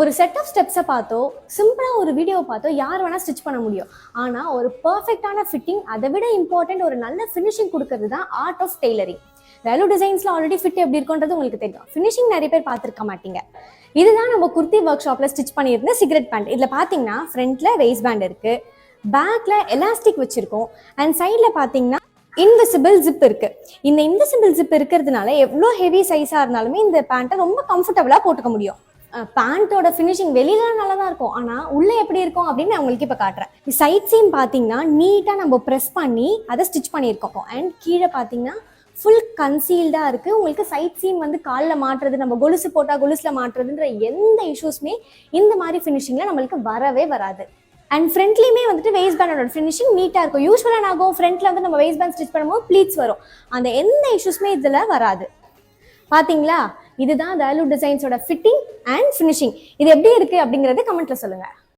ஒரு set of ஸ்டெப்ஸை பார்த்தோ சிம்பிளாக ஒரு வீடியோவை பார்த்தோ யார் வேணால் ஸ்டிச் பண்ண முடியும். ஆனால் ஒரு பர்ஃபெக்டான ஃபிட்டிங், அதை விட இம்பார்ட்டன்ட் ஒரு நல்ல ஃபினிஷிங் கொடுக்கறது தான் ஆர்ட் ஆஃப் டெய்லரிங். வேலு டிசைன்ஸில் ஆல்ரெடி ஃபிட் எப்படி இருக்குன்றது உங்களுக்கு தெரியும். ஃபினிஷிங் நிறைய பேர் பார்த்துருக்க மாட்டீங்க. இதுதான் நம்ம குர்த்தி ஒர்க் ஷாப்பில் ஸ்டிச் பண்ணியிருந்த சிகரெட் பேண்ட். இதில் பார்த்தீங்கன்னா ஃப்ரண்ட்டில் வெயிஸ்ட் பேண்ட் இருக்குது, பேக்கில் எலாஸ்டிக் வச்சுருக்கோம், அண்ட் சைடில் பார்த்தீங்கன்னா இன்விசிபிள் ஜிப் இருக்கு. இந்த இன்விசிபிள் ஜிப் இருக்கிறதுனால எவ்வளோ ஹெவி சைஸாக இருந்தாலுமே இந்த பேண்ட்டை ரொம்ப கம்ஃபர்டபுளாக போட்டுக்க முடியும். பேண்ட்டோட ஃபினிஷிங் வெளியில நல்லா தான் இருக்கும், ஆனால் உள்ளே எப்படி இருக்கும் அப்படின்னு நான் உங்களுக்கு இப்போ காட்டுறேன். சைட் சீம் பார்த்தீங்கன்னா நீட்டாக நம்ம ப்ரெஸ் பண்ணி அதை ஸ்டிச் பண்ணியிருக்கோம். அண்ட் கீழே பார்த்தீங்கன்னா ஃபுல் கன்சீல்டாக இருக்குது. உங்களுக்கு சைட் சீம் வந்து காலில் மாட்டுறது, நம்ம கொலுசு போட்டால் கொலுசில் மாட்டுறதுன்ற எந்த இஷ்யூஸுமே இந்த மாதிரி ஃபினிஷிங்கில் நம்மளுக்கு வரவே வராது. அண்ட் ஃப்ரண்ட்லேயுமே வந்துட்டு வெயிஸ்ட் பேண்டோட ஃபினிஷிங் நீட்டாக இருக்கும். யூஸ்வலாக ஆகும் ஃப்ரண்ட்டில் வந்து நம்ம வெயிஸ்ட் பேண்ட் ஸ்டிச் பண்ணும்போது ப்ளீட்ஸ் வரும். அந்த எந்த இஷ்யூஸுமே இதில் வராது. பார்த்தீங்களா, இதுதான் தயாலு டிசைன்ஸோட ஃபிட்டிங் அண்ட் ஃபினிஷிங். இது எப்படி இருக்குது அப்படிங்கிறத கமெண்ட்டில் சொல்லுங்கள்.